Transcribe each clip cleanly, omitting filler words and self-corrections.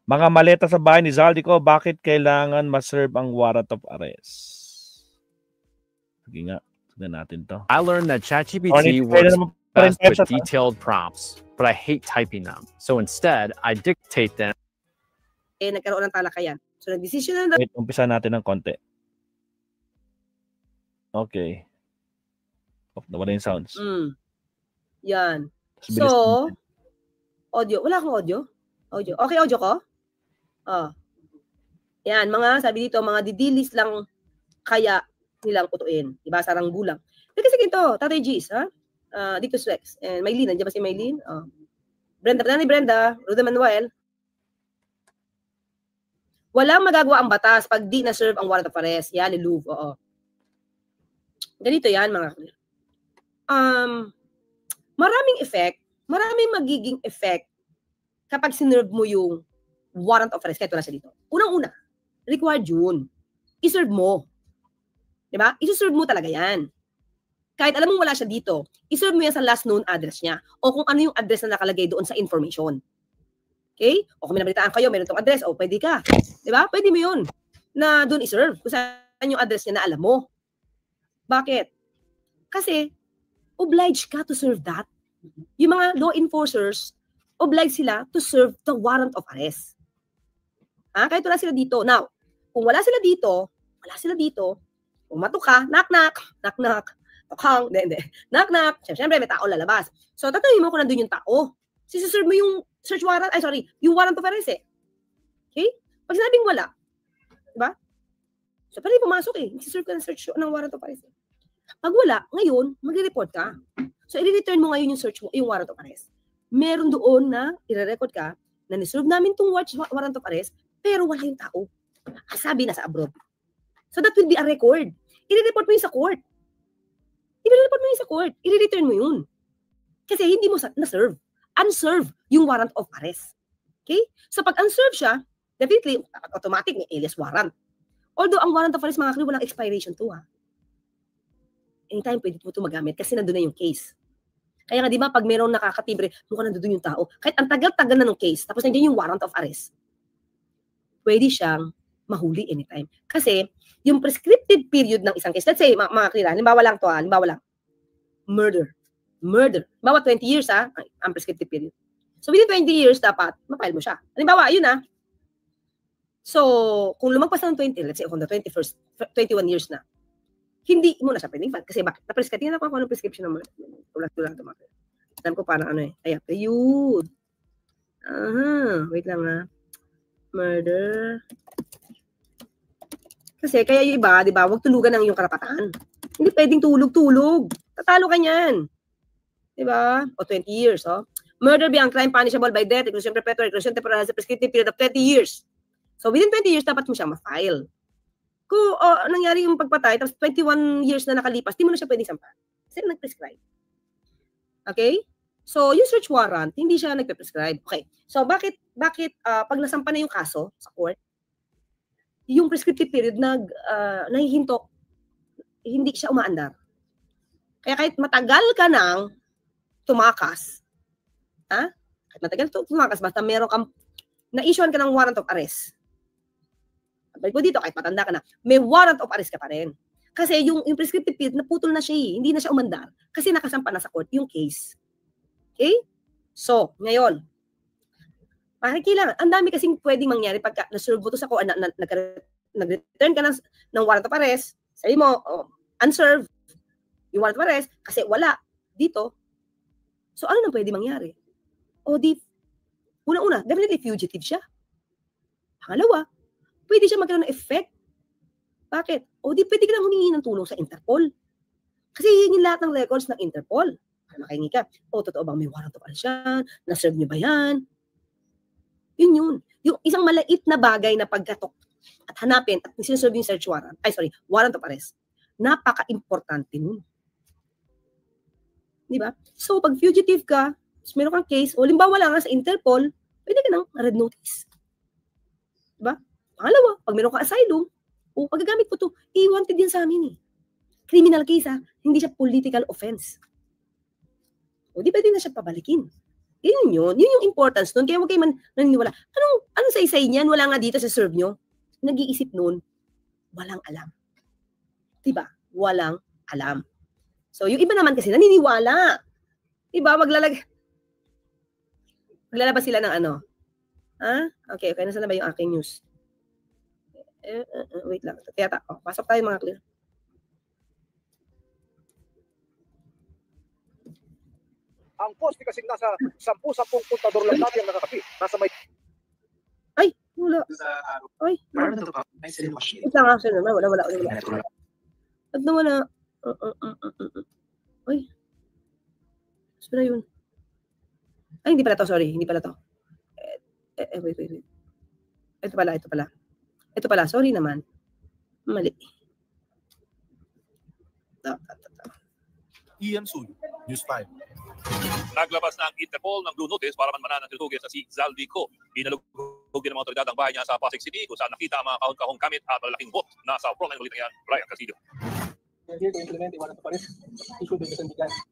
Mga maleta sa bahay ni Zaldico, bakit kailangan ma-serve ang warrant of arrest? Sige nga, tignan natin to. I learned that ChatGPT works best with detailed prompts, but I hate typing them. So instead, I dictate them. Nagkaroon ng talakayan. So nag-decision na... Wait, umpisa natin ng konti. Okay. Nawala yung sounds. Yan. So, audio. Wala akong audio? Audio. Okay, audio ko? Yan, sabi dito, mga didilis lang kaya nilang kutuin. Diba? Sarang gulang. Kasi ito, Tatay G's, ha? Dito Rex. And Maylene, nandiyan ba si Maylene? Brenda, Ruda Manuel. Walang magagawa ang batas pag di na-serve ang warrant of arrest. Yan, ni Louvre. Oo. Ganito yan, mga maraming magiging effect kapag sinerve mo yung warrant of arrest. Kaya ito na siya dito. Unang-una, required yun. I-serve mo. Diba? I-serve mo talaga yan. Kahit alam mo wala siya dito, i-serve mo yan sa last known address niya o kung ano yung address na nakalagay doon sa information. Okay? O kung may nabalitaan kayo, meron itong address, o pwede ka. Diba? Pwede mo yun na doon i-serve kung saan yung address niya na alam mo. Bakit? Kasi, obliged ka to serve that. Yung mga law enforcers, obliged sila to serve the warrant of arrest. Kahit wala sila dito. Now, kung wala sila dito, pumatok ka, knock-knock, tokhang, hindi. Knock-knock, siyempre may tao lalabas. So, tatanungin mo kung nandun yung tao. Siserve mo yung search warrant, yung warrant of arrest eh. Okay? Pag sinabing wala, diba? So, pwede pumasok eh. Siserve ka ng search ng warrant of arrest eh. Pag wala, ngayon, magre-report ka. So, i-return mo ngayon yung search mo, yung warrant of arrest. Meron doon na i-record ka na niserve namin itong warrant of arrest, pero wala yung tao. Sabi nasa abroad. So, that will be a record. I-report mo yun sa court. I-return mo yun. Kasi hindi mo na-serve. Unserve yung warrant of arrest. Okay? So, pag unserve siya, definitely, automatic may alias warrant. Although, ang warrant of arrest, mga walang expiration to anytime pwede mo ito magamit kasi nandun na yung case. Kaya nga, di ba, pag mayroong nakakatibre, mukhang nandun yung tao, kahit ang tagal-tagal na ng case, tapos nandiyan yung warrant of arrest, pwede siyang mahuli anytime. Kasi, yung prescriptive period ng isang case, let's say, mga klila, halimbawa lang to, murder. Halimbawa, 20 years, ang prescriptive period. So, within 20 years, dapat, mapile mo siya. Halimbawa, yun, So, kung lumagpas na ng 20, let's say, kung the 21 years na, hindi mo na siya pwedeng file. Kasi bakit? Na-prescribe. Tingnan ko anong prescription ng murder. Tulang ito. Alam ko parang period. Wait lang Murder. Kasi kaya yung iba, di ba, huwag tulugan ang iyong karapatan. Hindi pwedeng tulog. Tatalo ka niyan. Di ba? O 20 years, Murder be ang crime punishable by death, reclusion perpetual, reclusion temporal has a prescriptive period of 20 years. So within 20 years, dapat mo siya ma-file. Kung nangyari yung pagpatay, tapos 21 years na nakalipas, di mo na siya pwedeng sampa. Kasi nag-prescribe. Okay? So, yung search warrant, hindi siya nagpe-prescribe. Okay. So, bakit pag nasampa na yung kaso sa court, yung prescriptive period nahihinto, hindi siya umaandar. Kaya kahit matagal ka nang tumakas, kahit matagal tumakas, basta meron kang, na-issuean ka ng warrant of arrest, balik mo dito, kahit matanda ka na, may warrant of arrest ka pa rin. Kasi yung prescriptive period, naputol na siya hindi na siya umandar. Kasi nakasampa na sa court yung case. Okay? So, ngayon, kailangan, ang dami kasing pwedeng mangyari pagka na-serve mo to sa court, nag-return ka ng warrant of arrest, sabi mo, unserved yung warrant of arrest, kasi wala dito. So, ano nang pwede mangyari? Una-una, definitely fugitive siya. Pangalawa, pwede siya magkaroon ng effect. Bakit? Pwede ka lang humingi ng tulong sa Interpol. Kasi hihingin lahat ng records ng Interpol. Para makahingi ka. Totoo bang may warrant of arrest yan? Na-serve niyo ba yan? Yun. Yung isang maliit na bagay na pagkatok at hanapin at sinaserve yung search warrant. Warrant of arrest. Napaka-importante nun. Di ba? So, pag fugitive ka, meron kang case, limbawa lang sa Interpol, pwede ka ng red notice. Di ba? Pangalawa, pag meron ka asylum, pagagamit ko to, wanted yan sa amin Criminal case hindi siya political offense. Di pwede na siya pabalikin. Yun yung importance nun. Kaya huwag kayo naniniwala. Anong say niyan? Wala nga dito sa serve nyo. Nag-iisip nun, walang alam. Diba? Walang alam. So, yung iba naman kasi naniniwala. Diba? Maglalabas sila ng ano. Ha? Okay. Nasaan na ba yung aking news? Wait lang. Pasok tayo mga clear. Ang poste kasi nasa 10 kontador lang dati ang nakakapi. Nasa may... Ay, wala. Ay, wala. Ito nga siya naman. Wala. At na wala. Ay. Gusto na yun. Ay, hindi pala to. Sorry. Hindi pala to. Wait. Ito pala. Sorry naman. Mali. Ian Suyo, News 5. Naglabas na ang Interpol ng Blue Notice para manmanan ng tulugan sa si Zaldico. Inalugog din ng mga otoridad ang bahay niya sa Pasig City kung saan nakita ang mga kahon-kahong kamit at malaking bot. Nasa frontline ulit yan, Brian Castillo.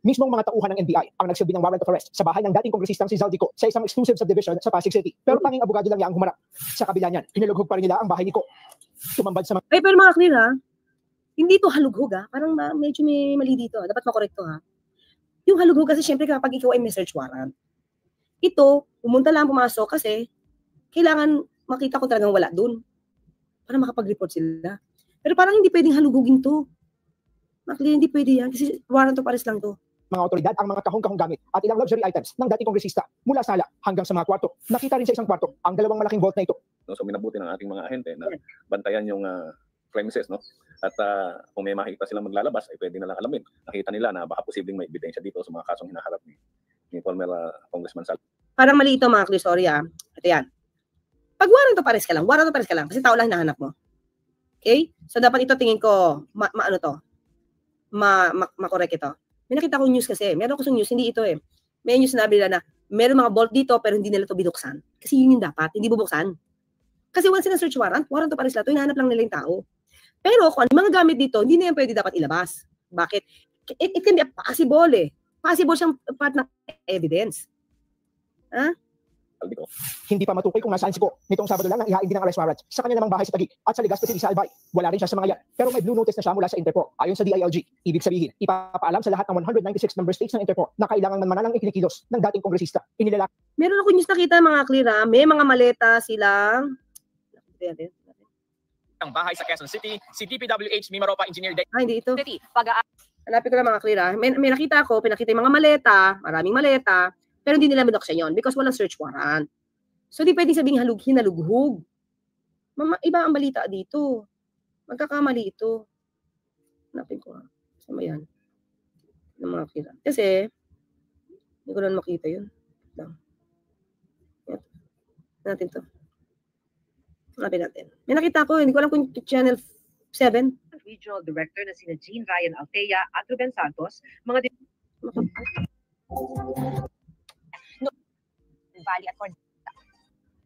Mismong mga tauhan ng NBI ang nagsilbi ng warrant of arrest sa bahay ng dating kongresistang si Zaldico sa isang exclusive subdivision sa Pasig City. Pero tanging abogado lang niya ang humarap. Sa kabila niyan, inilugog pa rin nila ang bahay ni Ko. Tumambad sa mga... Ay, pero mga clear ha. Hindi to halughog ha. Parang medyo may mali dito. Dapat makorekto ha. Yung halughog kasi syempre kapag ikaw ay may search warrant. Ito, pumunta lang pumasok kasi kailangan makita ko talagang wala dun. Para makapag-report sila. Pero parang hindi pwedeng halughugin to. Makli, hindi pwede yan kasi warrant of arrest lang to. Mga otoridad ang mga kahong-kahong gamit at ilang luxury items ng dating kongresista mula sala hanggang sa mga kwarto. Nakita rin sa isang kwarto ang dalawang malaking vault na ito. No, so minabuti ng ating mga ahente na bantayan yung premises, no? At kung may makita silang maglalabas, ay pwede na lang alamin. Nakita nila na baka posibleng may ebidensya dito sa mga kasong hinaharap ni former Congressman Sal. Parang mali ito mga Cli, sorry ah. Ito yan. Pag warrant of arrest ka lang kasi tao lang hinahanap mo. Okay? So dapat ito tingin ko, makorek ito. May nakita ko news kasi, meron ko sa news, hindi ito eh. May news na nila na meron mga vault dito pero hindi nila ito binuksan. Kasi yun yung dapat, hindi bubuksan. Kasi wala silang search warrant of arrest lang ito, hinahanap lang nila yung tao. Pero kung ano mga gamit dito, hindi na yan pwede dapat ilabas. Bakit? It can be possible eh. Possible siyang part ng evidence. Ha? Hindi pa matukoy kung nasaan si Ko. Nitong Sabado lang nang ihain din ang arrest warrant sa kanya namang bahay sa Taguig at sa Legazpi City sa Albay. Wala rin siya sa mga yan. Pero may blue notice na siya mula sa Interpol. Ayon sa DILG, ibig sabihin, ipapaalam sa lahat ng 196 member states ng Interpol na kailangan manmanan ang ikinikilos ng dating kongresista. Inilalak. Meron ako news nakita mga clear ha. May mga maleta silang... Ang bahay sa Quezon City, si DPWH Mimaropa Engineer hindi ito. Hanapin ko lang mga clear ha. May nakita ako, pinakita yung mga maleta, maraming maleta, pero hindi nila binuksan yun because walang search warrant. So, di pwedeng sabing hinalughog. Iba ang balita dito. Magkakamali ito. Hanapin ko ha. Saan ba yan? Ng mga clear. Kasi, hindi ko lang makita yun. Natin to. Hanapin natin. May nakita ko, hindi ko alam kung Channel 7. Regional Director na sina Jean Ryan Altea at Ruben Santos, mga Valley at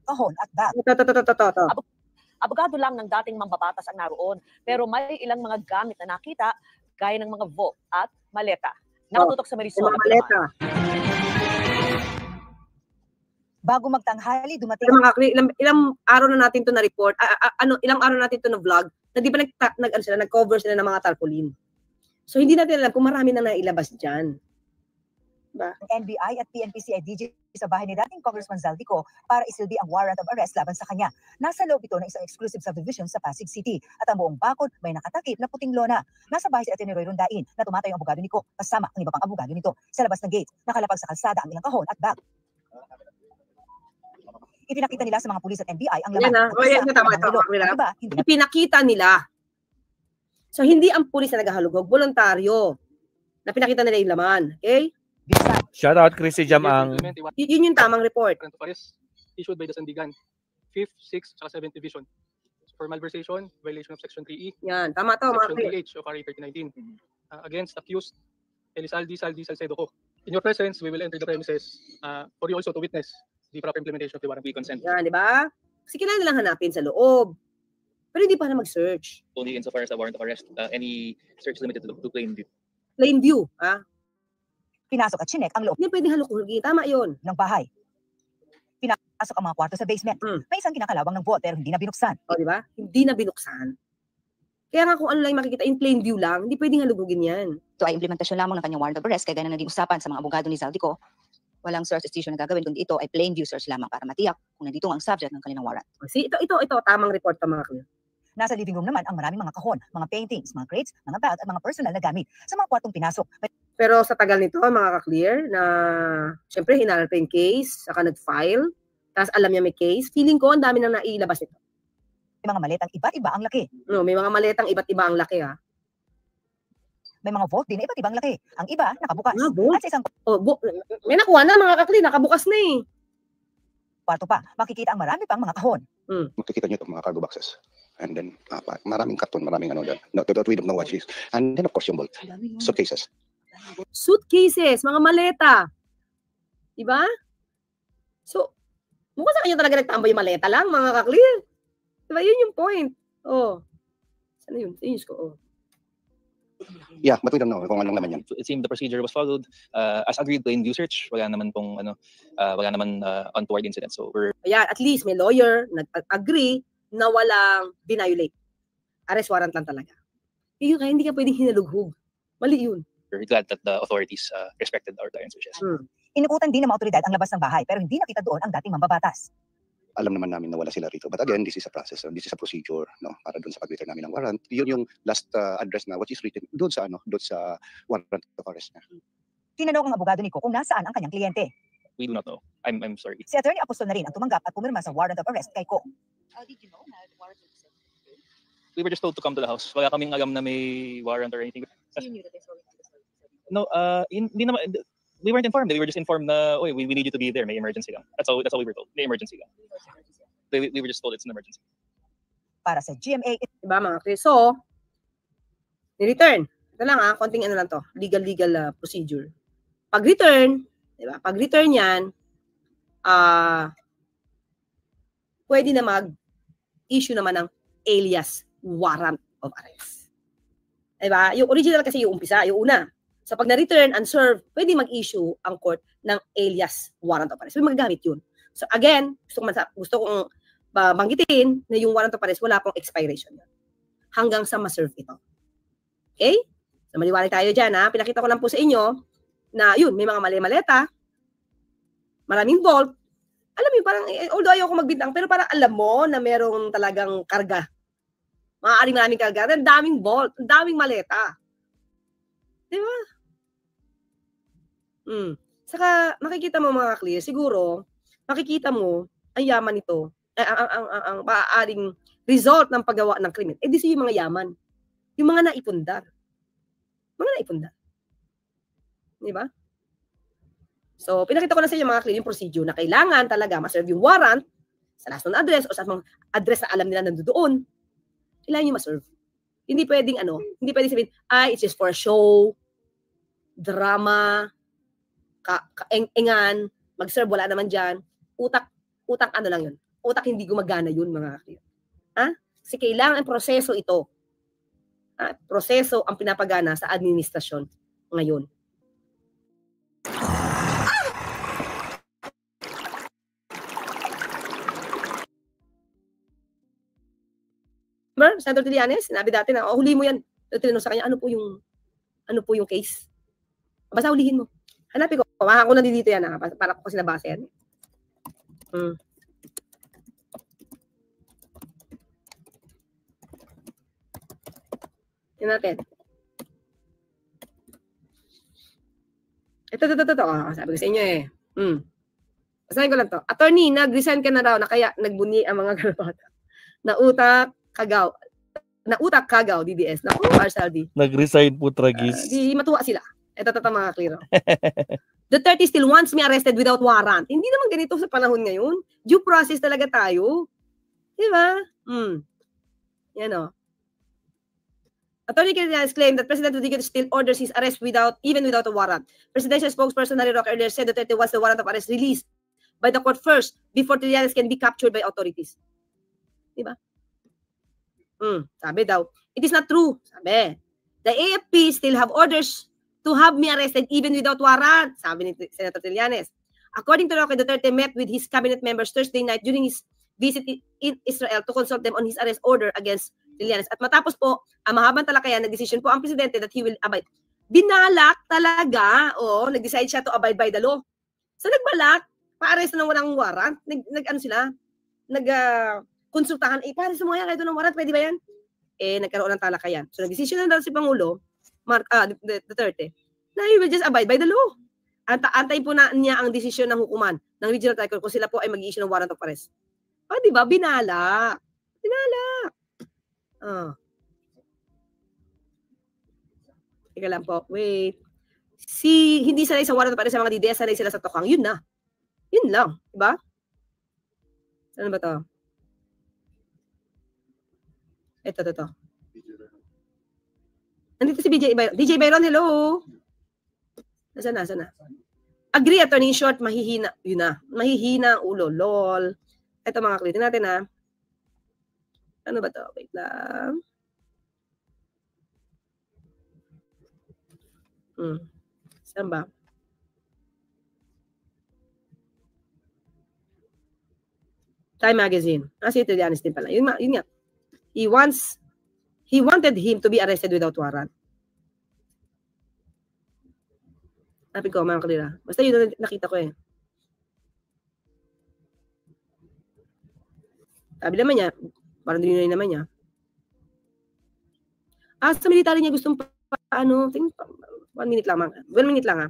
kahon at bag. Abogado lang ng dating mambabatas ang naroon, pero may ilang mga gamit na nakita gaya ng mga vault at maleta. Nakatutok sa Marisol. Maleta. Bago magtanghali, dumating ilang araw na natin to na report, ilang araw natin to na vlog, na di ba nag-cover sila ng mga tarpaulin. So hindi natin alam kung marami na nailabas dyan. Diba? NBI at PNP CIDG sa bahay ni dating Congressman Zaldico para isilbi ang warrant of arrest laban sa kanya. Nasa loob ito ng isang exclusive subdivision sa Pasig City at ang buong bakod may nakatakip na puting lona. Nasa bahay si Atty. Roy Rondain na tumatay ang abogado ni Ko kasama ang iba pang abogado nito. Sa labas ng gate, nakalapag sa kalsada ang ilang kahon at bag. Ipinakita nila sa mga pulis at NBI ang laman. Ipinakita nila. So hindi ang pulis na naghahalugog, voluntaryo. Na pinakita nila yung laman. Okay? Shout out Chrissy Jam ang... Yun yung tamang report. Issued by the Sandigan, 5th, 6th, 7th Division. For malversation, violation of Section 3E. Yan, tama to. Section 3H of RA 3019. Against accused Elizaldi Salcedo Co. In your presence, we will enter the premises for you also to witness the proper implementation of the warrant of consent. Yan, di ba? Kasi kailangan nilang hanapin sa loob. Pero hindi pa na mag-search. Only insofar as the warrant of arrest, any search limited to plain view. Plain view, ha? Pinasok at chinek ang loob Hindi pwedeng halukuhin. Tama yun. ng bahay. Pinasok ang mga kwarto sa basement. May isang kinakalawang ng vault pero hindi na binuksan. O, di ba? Hindi na binuksan. Kaya nga kung ano lang makikita in plain view lang, hindi pwedeng halugugin yan. Ito ay implementasyon lamang ng kanyang warrant of arrest kaya gaya na naging usapan sa mga abogado ni Zaldico. Walang search decision na gagawin kundi ito ay plain view search lamang para matiyak kung nandito ang subject ng kanilang warrant. See, ito, tamang report pa mga clear. Nasa living room naman ang maraming mga kahon, mga paintings, mga crates, mga bag at mga personal na gamit sa mga kwartong pinasok. Pero sa tagal nito, mga ka-clear, na syempre hinarap yung case, saka nag-file, tapos alam niya may case, feeling ko ang dami nang nailabas nito. May mga maletang iba't iba ang laki. No, may mga maletang iba't iba ang laki ha. May mga vault din na iba't ibang laki. Ang iba nakabukas. At sa isang may nakuha na mga ka-clear, nakabukas na eh. Kwarto pa, makikita ang marami pang mga kahon. Makikita niyo itong mga cargo boxes. And then, maraming karton, maraming ano dyan. No, we don't know what it is. And then, of course, yung vault. Suitcases. Suitcases, mga maleta. Diba? So, mukha sa kanya talaga nagtambay yung maleta lang, mga ka-clear. Diba? Yun yung point. Oh. Sana yun? Finish ko. Oh. Yeah, but we don't know kung anong naman yan. It seemed the procedure was followed. As agreed, plain view search. Wala naman pong, wala naman untoward incident. So, we're... Ayan, at least may lawyer, nag-agree na walang dinayulate. Arrest warrant lang talaga. Yun kaya hindi ka pwedeng hinalughog. Mali yun. We're glad that the authorities respected our client's wishes. Inukutan din ng mga otoridad ang labas ng bahay pero hindi nakita doon ang dating mambabatas. Alam naman namin na wala sila rito. But again, this is a process. This is a procedure, no, para doon sa pag-return namin ng warrant. Yun yung last address na which is written doon sa warrant of arrest na. Tinanong ang abogado ni Ko kung nasaan ang kanyang kliyente. We do not know. I'm sorry. Si Attorney Apostol na rin ang tumanggap at pumirma sa warrant of arrest kay Ko. Did you know na the warrant was accepted? We were just told to come to the house. Wala kaming alam na may warrant or anything. So you knew that they saw it? No, hindi naman. We weren't informed. We were just informed na, we need you to be there. May emergency lang. That's all we were told. May emergency lang. We were just told it's an emergency. Para sa GMA. Diba mga clear? So, ni-return. Ito lang konting ano lang to. Legal procedure. Pag-return, diba? Pag-return yan, pwede na mag-issue naman ng alias warrant of arrest. Diba? Yung original kasi yung umpisa, yung una. So pag na-return and serve, pwede mag-issue ang court ng alias warrant of arrest. So magagamit yun. So again, gusto kong banggitin na yung warrant of arrest, wala pong expiration yan. Hanggang sa ma-serve ito. Okay? So maliwanag tayo dyan ha. Pinakita ko lang po sa inyo na yun, may mga maleta, maraming vault. Alam mo, parang, although ayaw ko magbintang, pero parang alam mo na merong talagang karga. Maraming karga. Ang daming vault, ang daming maleta. Diba? Saka makikita mo mga clear, siguro, makikita mo ang yaman nito, ang maaaring result ng paggawa ng krimen. Di siya yung mga yaman. Yung mga naipundar. Diba? So, pinakita ko na sa inyo mga clear yung procedure na kailangan talaga ma-serve yung warrant sa last known address o sa mga address na alam nila nandoon. Kailangan yung ma-serve. Hindi pwedeng hindi pwedeng sabihin, it's just for a show, drama, kaeng-engan, mag-serve, wala naman dyan. Utak ano lang yun. Utak hindi gumagana yun, mga clear. Kasi kailangan proseso ito. Proseso ang pinapagana sa administrasyon ngayon. Remember, Senator Trillanes, sinabi dati na, huli mo yan. Tinanong sa kanya, ano po yung case? Basta hulihin mo. Hanapin ko. Ako na dito yan para ko kasi nabasa yan. Yan natin. Ito. Sabi ko sa inyo eh. Basahin ko lang to. Attorney, nag-resign ka na raw na kaya nagbunyi ang mga garabata. Nautak, Kagaw, DDS. Naku, RSLD. Nag-resign po, Tragis. Di matuwa sila. Ito mga clear. Duterte still wants me arrested without warrant. Hindi naman ganito sa panahon ngayon. Due process talaga tayo. Diba? Yan o. Attorney Trillanes claimed that President Rodriguez still orders his arrest even without a warrant. Presidential spokesperson Harry Roque earlier said Duterte wants the warrant of arrest released by the court first before Trillanes can be captured by authorities. Diba? Sabi daw, it is not true. Sabi, the AFP still have orders to have me arrested even without warrant, sabi ni Senator Trillanes. According to Roque Duterte, met with his cabinet members Thursday night during his visit in Israel to consult them on his arrest order against Trillanes. At matapos po, ang mahabang talakayan, nag-decision po ang presidente that he will abide. Binalak talaga, nag-decide siya to abide by the law. So nagbalak, pa-arrest na walang warrant, konsultahan, pare sa mga yan, kahit ng warrant, pwede ba yan? Nagkaroon ng talakayan. So nag-decision na daw si Pangulo, Duterte, na he will just abide by the law. Antayin po na niya ang desisyon ng hukuman ng Regional Tribunal kung sila po ay mag-i-issue ng warrant of arrest. Di ba? Binala. Teka lang po. Wait. Hindi sanay sa warrant of arrest sa mga DDS, sanay sila sa tokang. Yun na. Yun lang. Diba? Ano ba to? Ito. Nandito si DJ Byron, hello. Nasaan na? Agree, attorney, in short, mahihina. Yun na. Mahihina ang ulo. Lol. Ito mga klitin natin, ha. Ano ba to? Wait lang. Saan ba? Time Magazine. Si Trillanes din pala. Yun nga. He wanted him to be arrested without warrant. Sabi ko, mga kalira. Basta yun nakita ko eh. Sabi naman niya, parang dinunay naman niya. Sa military niya gustong 1 minute lang. 1 minute lang ha.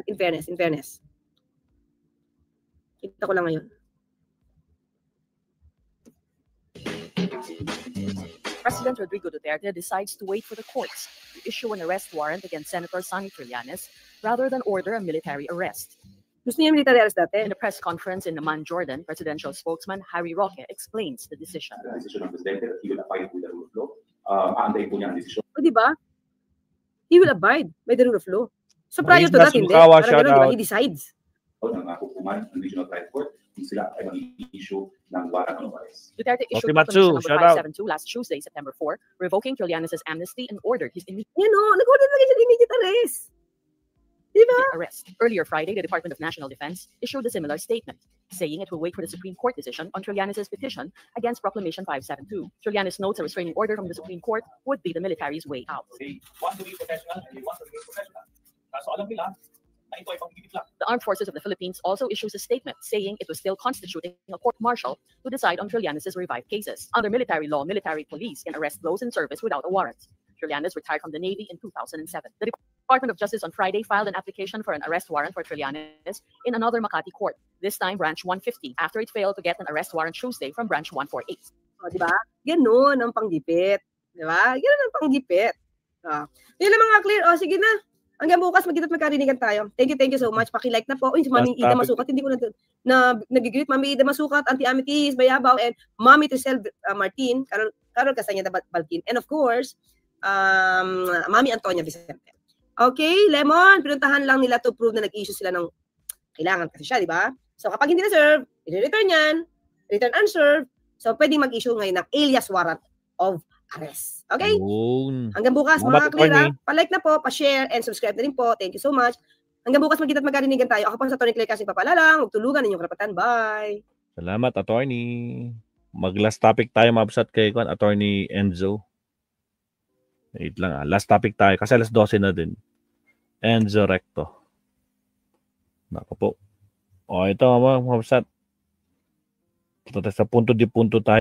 In fairness. Kita ko lang ngayon. President Rodrigo Duterte decides to wait for the courts to issue an arrest warrant against Senator Sonny Trillanes rather than order a military arrest. Gusto niya military arrest dati? In a press conference in Amman, Jordan, presidential spokesman Harry Roque explains the decision. The decision ng Presidente that he will abide with the rule of law. Aantayin po niya ang desisyon. Di ba? He will abide by the rule of law. So prior to that, hindi. Parang gano'n, di ba? He decides. Ng hukuman ng Regional Trial Court kung sila ay mag-i-issue ng warrant of arrest. Duterte issued Proclamation number 572 last Tuesday, September 4, revoking Trillanes' amnesty and ordered his immediate nag-order na siya immediate arrest. Diba? Arrest. Earlier Friday, the Department of National Defense issued a similar statement, saying it will wait for the Supreme Court decision on Trillanes' petition against Proclamation 572. Trillanes notes a restraining order from the Supreme Court would be the military's way out. They want to be professional and they want to be professional. Kaso alam nila, the Armed Forces of the Philippines also issues a statement saying it was still constituting a court-martial to decide on Trillanes' revived cases. Under military law, military police can arrest those in service without a warrant. Trillanes retired from the Navy in 2007. The Department of Justice on Friday filed an application for an arrest warrant for Trillanes in another Makati court, this time Branch 150, after it failed to get an arrest warrant Tuesday from Branch 148. Diba? Ganun ang panggipit. Diba? Ganun ang panggipit. Yun lang mga clear. Sige na. Hanggang bukas, magkita't magkarinigan tayo. Thank you so much. Paki-like na po. Si Mami Ida Masukat, hindi ko nag-greet. Mami Ida Masukat, Auntie Amitis, Bayabaw, and Mami Trisel Martin, Carol Castañeda Balkin, and of course, Mami Antonia Vicente. Okay, Lemon, pinuntahan lang nila to prove na nag-issue sila ng kailangan kasi siya, di ba? So kapag hindi na-serve, i-return yan, return unserved, so pwedeng mag-issue ngayon ng alias warrant of arrest. Okay? Hanggang bukas, mga clear. Pa-like na po, pa-share, and subscribe na rin po. Thank you so much. Hanggang bukas, magkita't magkarinigan tayo. Ako po sa Atty. Claire Casing Papalalang. Magtulugan ninyong karapatan. Bye! Salamat, attorney. Mag-last topic tayo, mabsat kay Attorney Enzo. Wait lang last topic tayo. Kasi alas 12 na din. Enzo Recto. Nako po. Ito, mabsat. Sa punto di punto tayo.